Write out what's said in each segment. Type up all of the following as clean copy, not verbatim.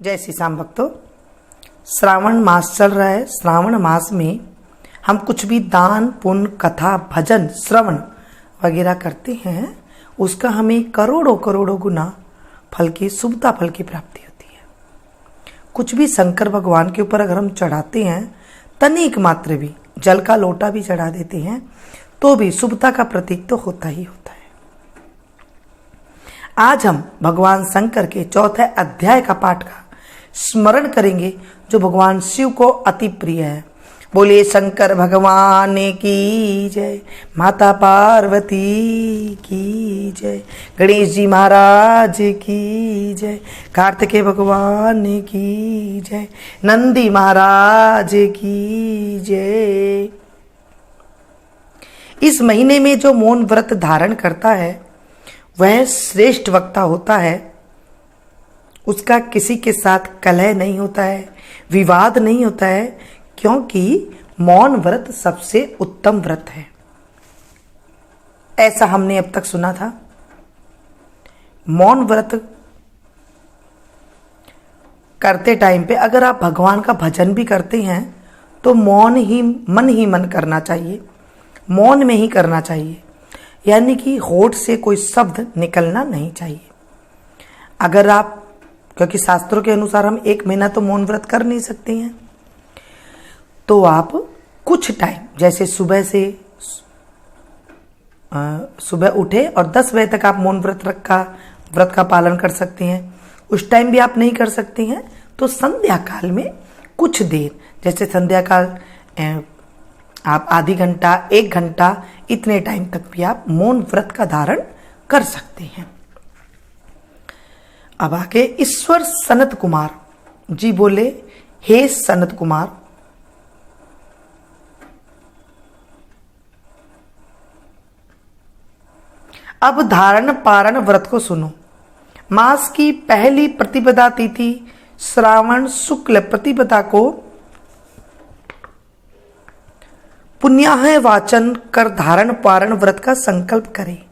जय श्री श्याम भक्तों, श्रावण मास चल रहा है। श्रावण मास में हम कुछ भी दान पुण्य कथा भजन श्रवण वगैरह करते हैं, उसका हमें करोड़ों करोड़ों गुना फल की शुभता फल की प्राप्ति होती है। कुछ भी शंकर भगवान के ऊपर अगर हम चढ़ाते हैं, तनिक मात्र भी जल का लोटा भी चढ़ा देते हैं तो भी शुभता का प्रतीक तो होता ही होता है। आज हम भगवान शंकर के चौथे अध्याय का पाठ का स्मरण करेंगे जो भगवान शिव को अति प्रिय है। बोलिए शंकर भगवान की जय, माता पार्वती की जय, गणेश जी महाराज की जय, कार्तिकेय भगवान की जय, नंदी महाराज की जय। इस महीने में जो मौन व्रत धारण करता है वह श्रेष्ठ वक्ता होता है। उसका किसी के साथ कलह नहीं होता है, विवाद नहीं होता है, क्योंकि मौन व्रत सबसे उत्तम व्रत है, ऐसा हमने अब तक सुना था। मौन व्रत करते टाइम पे अगर आप भगवान का भजन भी करते हैं तो मौन ही मन करना चाहिए, मौन में ही करना चाहिए, यानी कि होठ से कोई शब्द निकलना नहीं चाहिए। अगर आप, क्योंकि शास्त्रों के अनुसार हम 1 महीना तो मौन व्रत कर नहीं सकते हैं, तो आप कुछ टाइम जैसे सुबह उठे और 10 बजे तक आप मौन व्रत का पालन कर सकते हैं। उस टाइम भी आप नहीं कर सकते हैं तो संध्या काल में कुछ देर, जैसे संध्या काल आप आधी घंटा 1 घंटा इतने टाइम तक भी आप मौन व्रत का धारण कर सकते हैं। अब आगे ईश्वर सनत कुमार जी बोले, हे सनत कुमार, अब धारण पारण व्रत को सुनो। मास की पहली प्रतिपदा तिथि श्रावण शुक्ल प्रतिपदा को पुण्याह वाचन कर धारण पारण व्रत का संकल्प करें।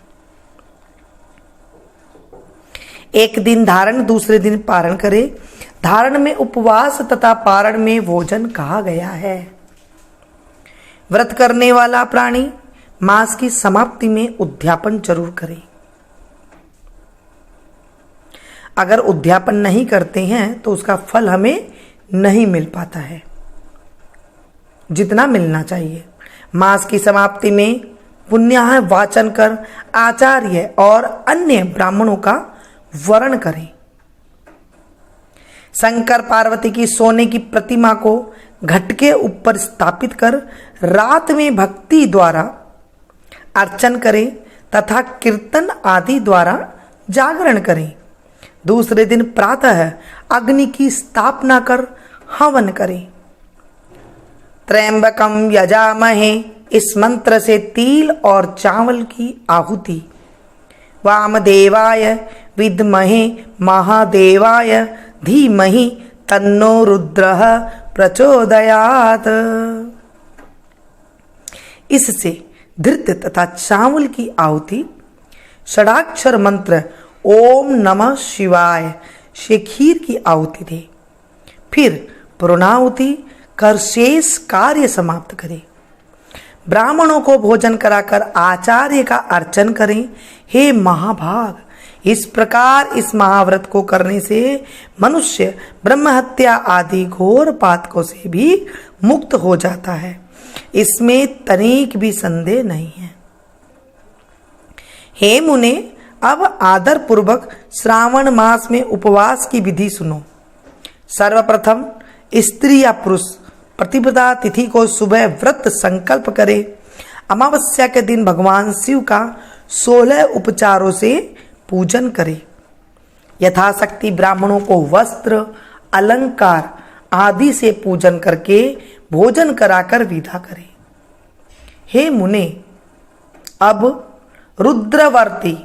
एक दिन धारण दूसरे दिन पारण करे। धारण में उपवास तथा पारण में भोजन कहा गया है। व्रत करने वाला प्राणी मास की समाप्ति में उद्यापन जरूर करे। अगर उद्यापन नहीं करते हैं तो उसका फल हमें नहीं मिल पाता है जितना मिलना चाहिए। मास की समाप्ति में पुण्याह वाचन कर आचार्य और अन्य ब्राह्मणों का वर्ण करें। शंकर पार्वती की सोने की प्रतिमा को घट के ऊपर स्थापित कर रात में भक्ति द्वारा अर्चन करें तथा कीर्तन आदि द्वारा जागरण करें। दूसरे दिन प्रातः अग्नि की स्थापना कर हवन करें। त्र्यंबकम यजामहे, इस मंत्र से तिल और चावल की आहुति। वामदेवाय विद्महे महादेवाय धीमहि तन्नो रुद्रः प्रचोदयात्। इससे धृत तथा चावल की आहुति षडाक्षर मंत्र ओम नमः शिवाय से खीर की आहुति दे। फिर पूर्णाहुति कर शेष कार्य समाप्त करें। ब्राह्मणों को भोजन कराकर आचार्य का अर्चन करें। हे महाभाग, इस प्रकार इस महाव्रत को करने से मनुष्य ब्रह्महत्या आदि घोर पातकों से भी मुक्त हो जाता है, इसमें तनिक भी संदेह नहीं है। हे मुने, अब आदर पूर्वक श्रावण मास में उपवास की विधि सुनो। सर्वप्रथम स्त्री या पुरुष प्रतिपदा तिथि को सुबह व्रत संकल्प करे। अमावस्या के दिन भगवान शिव का 16 उपचारों से पूजन करे। यथाशक्ति ब्राह्मणों को वस्त्र अलंकार आदि से पूजन करके भोजन कराकर विदा करे। हे मुने, अब रुद्रवर्ती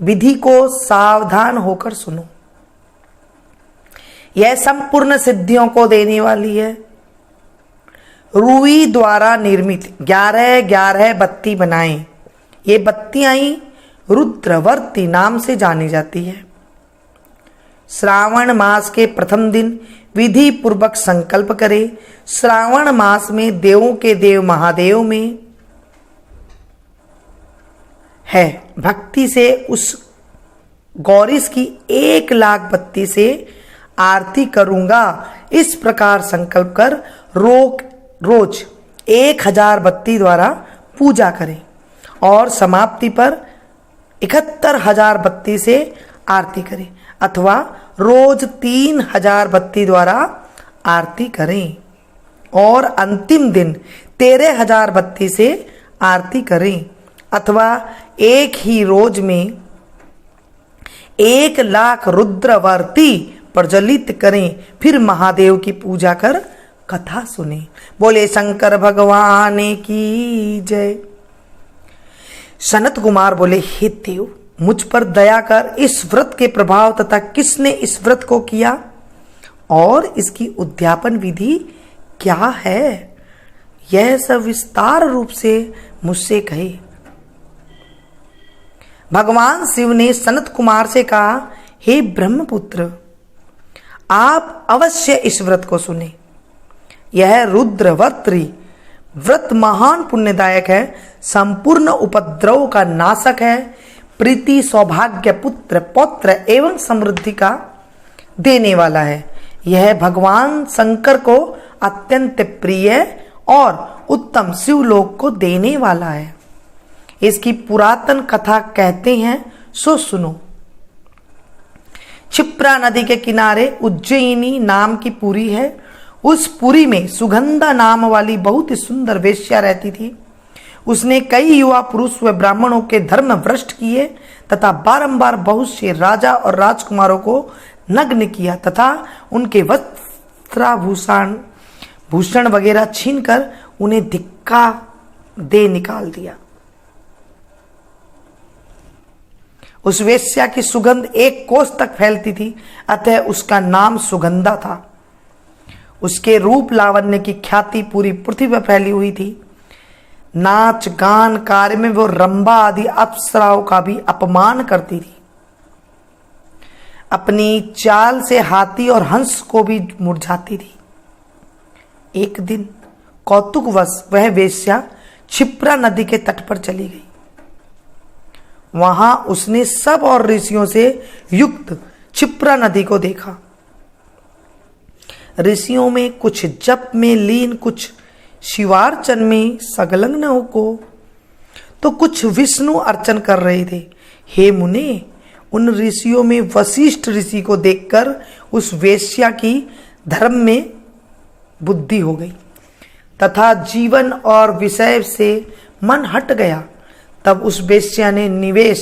विधि को सावधान होकर सुनो। यह संपूर्ण सिद्धियों को देने वाली है। रुई द्वारा निर्मित 11 बत्ती बनाएं। ये बत्तियां ही रुद्रवर्ती नाम से जानी जाती है। श्रावण मास के प्रथम दिन विधि पूर्वक संकल्प करे। श्रावण मास में देवों के देव महादेव में है, भक्ति से उस गौरीश की 1,00,000 बत्ती से आरती करूंगा। इस प्रकार संकल्प कर रोज 1,000 बत्ती द्वारा पूजा करें और समाप्ति पर 71,000 बत्ती से आरती करें, अथवा रोज 3,000 बत्ती द्वारा आरती करें और अंतिम दिन 13,000 बत्ती से आरती करें, अथवा एक ही रोज में 1,00,000 रुद्रवर्ती प्रज्वलित करें। फिर महादेव की पूजा कर कथा सुने। बोले शंकर भगवान की जय। सनत कुमार बोले, हे देव, मुझ पर दया कर। इस व्रत के प्रभाव तथा किसने इस व्रत को किया और इसकी उद्यापन विधि क्या है, यह सब विस्तार रूप से मुझसे कहे। भगवान शिव ने सनत कुमार से कहा, हे ब्रह्मपुत्र, आप अवश्य इस व्रत को सुने। यह रुद्रवर्त्री व्रत महान पुण्यदायक है, संपूर्ण उपद्रव का नाशक है, प्रीति, सौभाग्य, पुत्र, पौत्र एवं समृद्धि का देने वाला है। यह भगवान शंकर को अत्यंत प्रिय और उत्तम शिवलोक को देने वाला है। इसकी पुरातन कथा कहते हैं, सो सुनो। क्षिप्रा नदी के किनारे उज्जयिनी नाम की पुरी है। उस पुरी में सुगंधा नाम वाली बहुत ही सुंदर वेश्या रहती थी। उसने कई युवा पुरुष व ब्राह्मणों के धर्म भ्रष्ट किए तथा बारंबार बहुत से राजा और राजकुमारों को नग्न किया तथा उनके भूषण वगैरह छीनकर उन्हें धिक्का दे निकाल दिया। उस वेश्या की सुगंध 1 कोस तक फैलती थी, अतः उसका नाम सुगंधा था। उसके रूप लावण्य की ख्याति पूरी पृथ्वी पर फैली हुई थी। नाच गान कार्य में वो रंभा आदि अप्सराओं का भी अपमान करती थी। अपनी चाल से हाथी और हंस को भी मुरझाती थी। एक दिन कौतुकवश वह वेश्या क्षिप्रा नदी के तट पर चली गई। वहां उसने सब और ऋषियों से युक्त क्षिप्रा नदी को देखा। ऋषियों में कुछ जप में लीन, कुछ शिवार्चन में संलग्न को, तो कुछ विष्णु अर्चन कर रहे थे। हे मुने, उन ऋषियों में वशिष्ठ ऋषि को देखकर उस वेश्या की धर्म में बुद्धि हो गई तथा जीवन और विषय से मन हट गया। तब उस वेश्या ने निवेश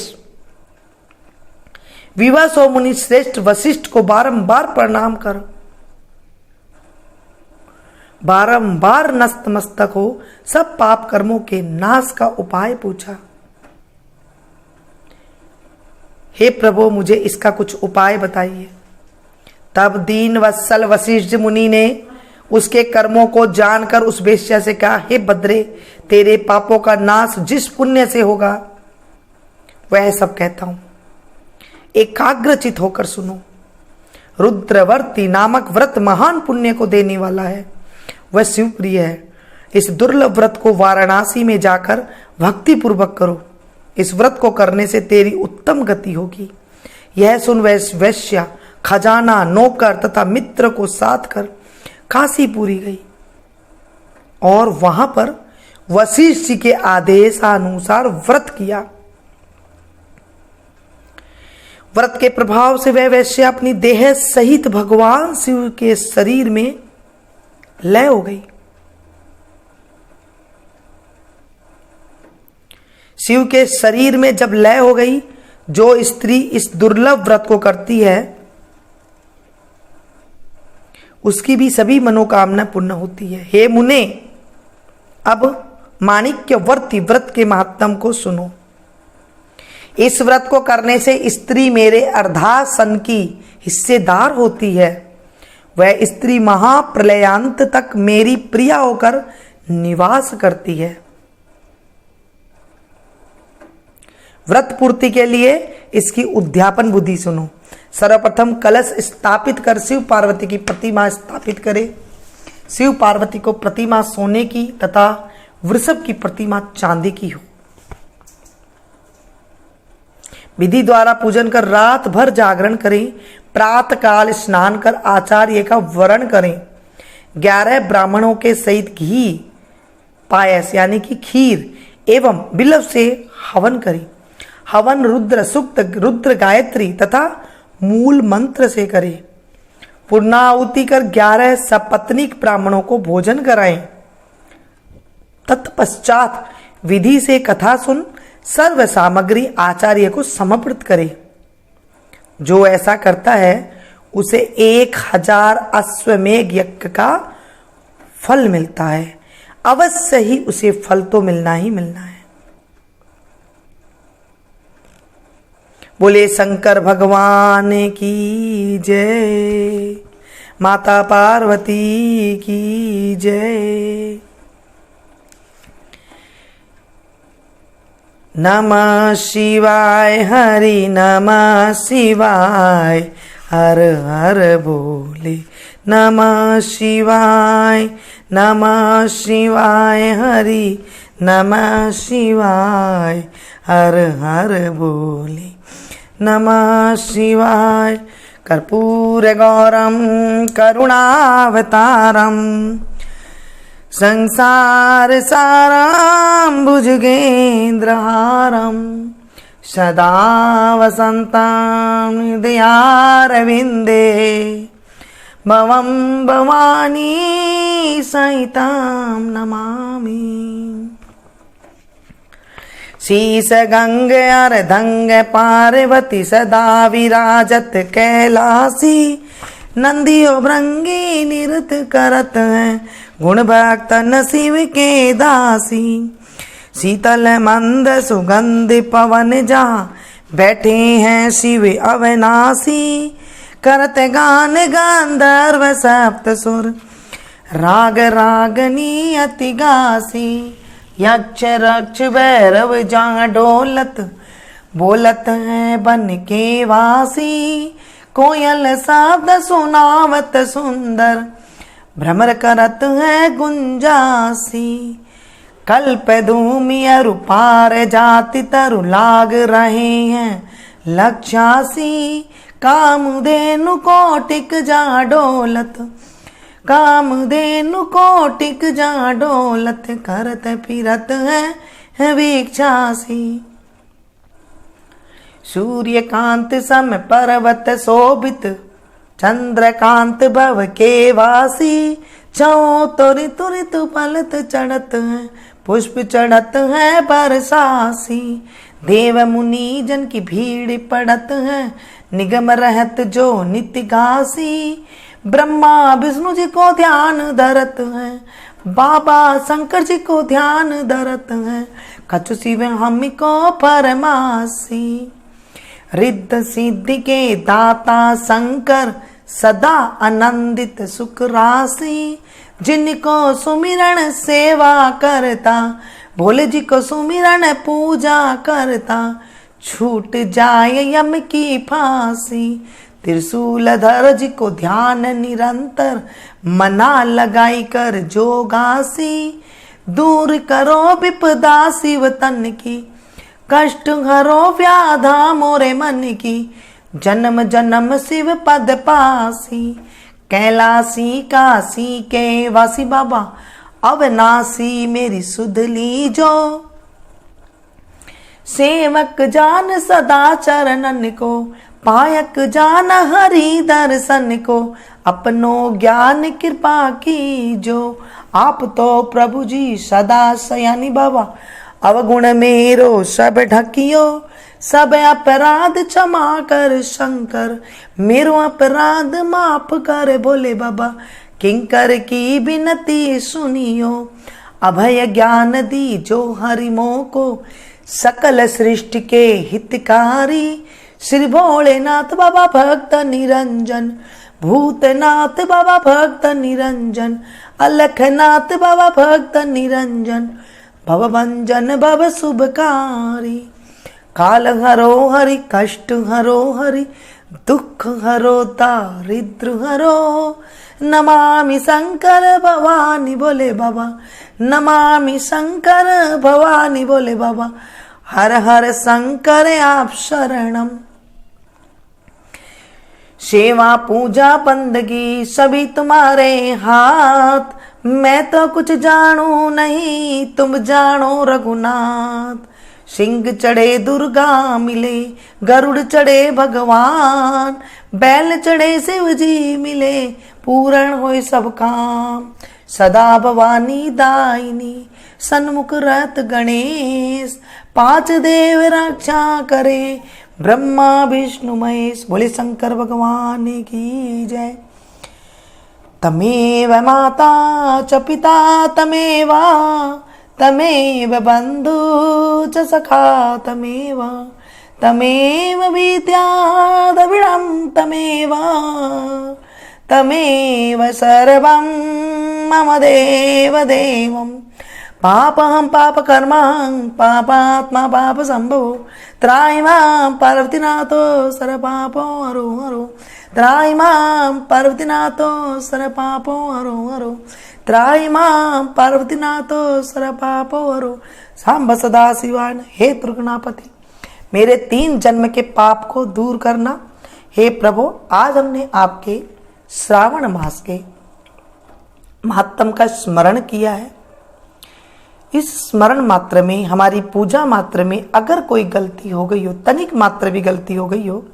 विवश मुनि श्रेष्ठ वशिष्ठ को बारंबार प्रणाम कर बारंबार नतमस्तक हो सब पाप कर्मों के नाश का उपाय पूछा। हे प्रभु, मुझे इसका कुछ उपाय बताइए। तब दीन वत्सल वशिष्ठ मुनि ने उसके कर्मों को जानकर उस वेश्या से कहा, हे बद्रे, तेरे पापों का नाश जिस पुण्य से होगा वह सब कहता हूं, एकाग्रचित होकर सुनो। रुद्रवर्ती नामक व्रत महान पुण्य को देने वाला है, वह शिवप्रिय है। इस दुर्लभ व्रत को वाराणसी में जाकर भक्ति पूर्वक करो। इस व्रत को करने से तेरी उत्तम गति होगी। यह सुन वैश्या खजाना, नौकर तथा मित्र को साथ कर काशीपुरी गई और वहां पर वशिष्ठ जी के आदेशानुसार व्रत किया। व्रत के प्रभाव से वह वैश्या अपनी देह सहित भगवान शिव के शरीर में लय हो गई। शिव के शरीर में जब लय हो गई, जो स्त्री इस दुर्लभ व्रत को करती है उसकी भी सभी मनोकामना पूर्ण होती है। हे मुने, अब माणिक्यवर्ती व्रत के महात्म को सुनो। इस व्रत को करने से स्त्री मेरे अर्धासन की हिस्सेदार होती है। वह स्त्री महाप्रलयांत तक मेरी प्रिया होकर निवास करती है। व्रत पूर्ति के लिए इसकी उद्यापन बुद्धि सुनो। सर्वप्रथम कलश स्थापित कर शिव पार्वती की प्रतिमा स्थापित करे। शिव पार्वती को प्रतिमा सोने की तथा वृषभ की प्रतिमा चांदी की हो। विधि द्वारा पूजन कर रात भर जागरण करें। प्रातः काल स्नान कर आचार्य का वरण करें। 11 ब्राह्मणों के सहित घी पायस यानी कि खीर एवं बिल्व से हवन करें। हवन रुद्र सूक्त, रुद्र गायत्री तथा मूल मंत्र से करें। पूर्णाहुति कर 11 सपत्नीक ब्राह्मणों को भोजन कराएं। तत्पश्चात विधि से कथा सुन सर्व सामग्री आचार्य को समर्पित करे। जो ऐसा करता है उसे 1000 अश्वमेघ यज्ञ का फल मिलता है। अवश्य ही उसे फल तो मिलना ही मिलना है। बोले शंकर भगवान की जय, माता पार्वती की जय। नमः शिवाय हरि नमः शिवाय, हर हर बोले नमः शिवाय, नमः शिवाय हरि नमः शिवाय, हर हर बोले नमः शिवाय। कर्पूर गौरम करुणावतारम, संसार सारम भुजगेन्द्रहारम, सदा वसन्तं हृदयारविन्दे, भवं भवानी सहितं नमामि। शीश गंग अर्धंग पार्वती सदा विराजत कैलासी, नंदियो भृंगी निरत करत हैं गुण भक्तन शिव के दासी। शीतल मंद सुगंध पवन जहाँ बैठे हैं शिव अविनाशी, करत गान गांधर्व सप्त सुर, राग रागनी अति गासी। यक्ष रक्ष भैरव जहाँ डोलत, बोलत है बन के वासी। कोयल शब्द सुनावत सुंदर, भ्रमर करत है गुंजासी। कल्प धूमि अरु पार जाति तरु लाग रहे हैं लक्षासी। कामधेनु कोटिक जहाँ डोलत, कामधेनु कोटिक जहाँ डोलत, करत फिरत है वीक्षासी। सूर्यकांत सम पर्वत शोभित, चंद्रकांत भव के वासी। छो तुरित तुरित पलत चढ़त है, पुष्प चढ़त है बरसासी। देव मुनि जन की भीड़ पड़त है, निगम रहत जो नित्य घासी। ब्रह्मा विष्णु जी को ध्यान धरत है, बाबा शंकर जी को ध्यान धरत है। कछु शिव हम को परमासी। रिद्ध सिद्धि के दाता शंकर, सदा आनंदित सुख राशि। जिनको सुमिरन सेवा करता, भोले जी को सुमिरन पूजा करता, छूट जाए यम की फांसी। त्रिशूल धर जी को ध्यान निरंतर, मना लगाई कर जोगासी। दूर करो विपदा शिव तन की, कष्ट हरो व्याधा मोरे मन की। जन्म जन्म शिव पद पासी, कैलासी काशी के वासी बाबा अविनाशी मेरी सुध लीजो। सेवक जान सदा चरणन को, पायक जान हरि दर्शन को। अपनो ज्ञान कृपा कीजो, आप तो प्रभु जी सदा सयानी बाबा। अवगुण मेरो सब ढकियो, सब अपराध क्षमा कर शंकर। मेरो अपराध माफ कर भोले बाबा, किंकर की विनती सुनियो। अभय ज्ञान दी जो हरि मोह को, सकल सृष्टि के हितकारी। श्री भोलेनाथ बाबा भक्त निरंजन, भूतनाथ बाबा भक्त निरंजन, अलखनाथ बाबा भक्त निरंजन। भवभंजन भव शुभकारी, काल हरो हरि, कष्ट हरो हरि, दुख हरो दारिद्र हरो। नमामि शंकर भवानी बोले बाबा, नमामि शंकर भवानी बोले बाबा, हर हर शंकर आप शरणम। सेवा पूजा बंदगी सभी तुम्हारे हाथ, मैं तो कुछ जानू नहीं तुम जानो रघुनाथ। सिंह चढ़े दुर्गा मिले, गरुड़ चढ़े भगवान, बैल चढ़े शिव जी मिले, पूर्ण होए सब काम। सदा भवानी दायिनी सन्मुख रहत गणेश, पांच देव रक्षा करे, ब्रह्मा विष्णु महेश। बोले शंकर भगवान की जय। तमेव माता च पिता तमेव, तमेव बंधु च सखा तमेव, तमेव विद्या द्रविणं तमेव, तमेव सर्वं मम देव देवम्। पापहं पाप कर्महं पापात्मा पाप संभवो, त्राहि मां पार्वतीनाथो सर पापो हरो हरो, त्राहि मां पार्वतीनाथो सर पापो हरो हरो, त्राहि मां पार्वतीनाथो सर पापो हरो। सांब सदा शिवान। हे त्रिगुणापति, मेरे 3 जन्म के पाप को दूर करना। हे प्रभु, आज हमने आपके श्रावण मास के महात्म का स्मरण किया है। इस स्मरण मात्र में, हमारी पूजा मात्र में अगर कोई गलती हो गई हो, तनिक मात्र भी गलती हो गई हो,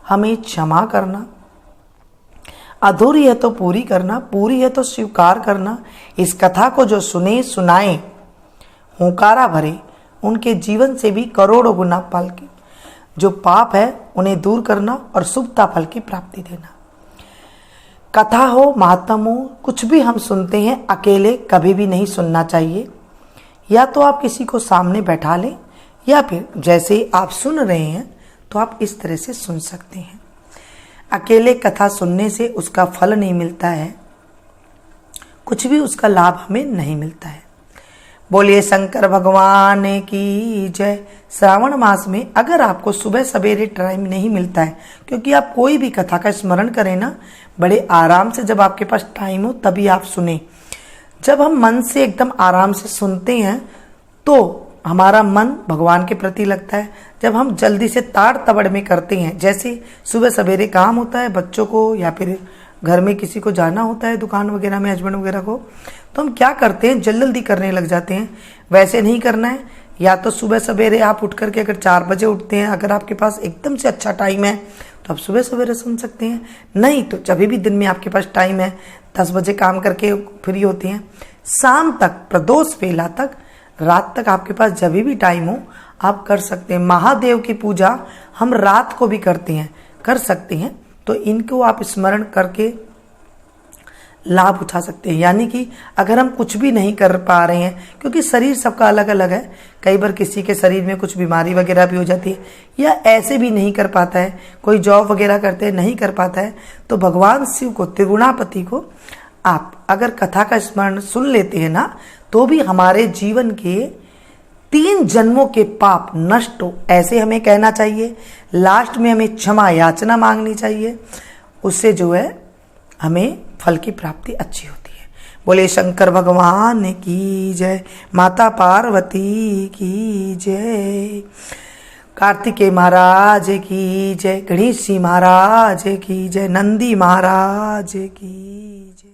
हमें क्षमा करना। अधूरी है तो पूरी करना, पूरी है तो स्वीकार करना। इस कथा को जो सुने सुनाए, हुंकारा भरे, उनके जीवन से भी करोड़ों गुना फल की जो पाप है उन्हें दूर करना और शुभता फल की प्राप्ति देना। कथा हो, महात्म हो, कुछ भी हम सुनते हैं अकेले कभी भी नहीं सुनना चाहिए। या तो आप किसी को सामने बैठा लें, या फिर जैसे आप सुन रहे हैं तो आप इस तरह से सुन सकते हैं। अकेले कथा सुनने से उसका फल नहीं मिलता है, कुछ भी उसका लाभ हमें नहीं मिलता है। बोलिए शंकर भगवान की जय। श्रावण मास में अगर आपको सुबह सवेरे टाइम नहीं मिलता है, क्योंकि आप कोई भी कथा का स्मरण करें ना, बड़े आराम से जब आपके पास टाइम हो तभी आप सुने। जब हम मन से एकदम आराम से सुनते हैं तो हमारा मन भगवान के प्रति लगता है। जब हम जल्दी से ताड़ तबड़ में करते हैं, जैसे सुबह सवेरे काम होता है बच्चों को, या फिर घर में किसी को जाना होता है दुकान वगैरह में, हस्बैंड वगैरह को, तो हम क्या करते हैं, जल्दी करने लग जाते हैं। वैसे नहीं करना है। या तो सुबह सवेरे आप उठ करके, अगर 4 बजे उठते हैं, अगर आपके पास एकदम से अच्छा टाइम है तो आप सुबह सवेरे सुन सकते हैं। नहीं तो जब भी दिन में आपके पास टाइम है, 10 बजे काम करके फ्री होते हैं, शाम तक, प्रदोष वेला तक, रात तक आपके पास जब भी टाइम हो आप कर सकते हैं। महादेव की पूजा हम रात को भी करते हैं, कर सकते हैं। तो इनको आप स्मरण करके लाभ उठा सकते हैं। यानी कि अगर हम कुछ भी नहीं कर पा रहे हैं, क्योंकि शरीर सबका अलग अलग है, कई बार किसी के शरीर में कुछ बीमारी वगैरह भी हो जाती है, या ऐसे भी नहीं कर पाता है, कोई जॉब वगैरह करते हैं नहीं कर पाता है, तो भगवान शिव को, त्रिगुणापति को आप अगर कथा का स्मरण सुन लेते हैं ना, तो भी हमारे जीवन के 3 जन्मों के पाप नष्ट हो, ऐसे हमें कहना चाहिए। लास्ट में हमें क्षमा याचना मांगनी चाहिए, उससे जो है हमें फल की प्राप्ति अच्छी होती है। बोले शंकर भगवान की जय, माता पार्वती की जय, कार्तिकेय महाराज की जय, गणेश जी महाराज की जय, नंदी महाराज की जय।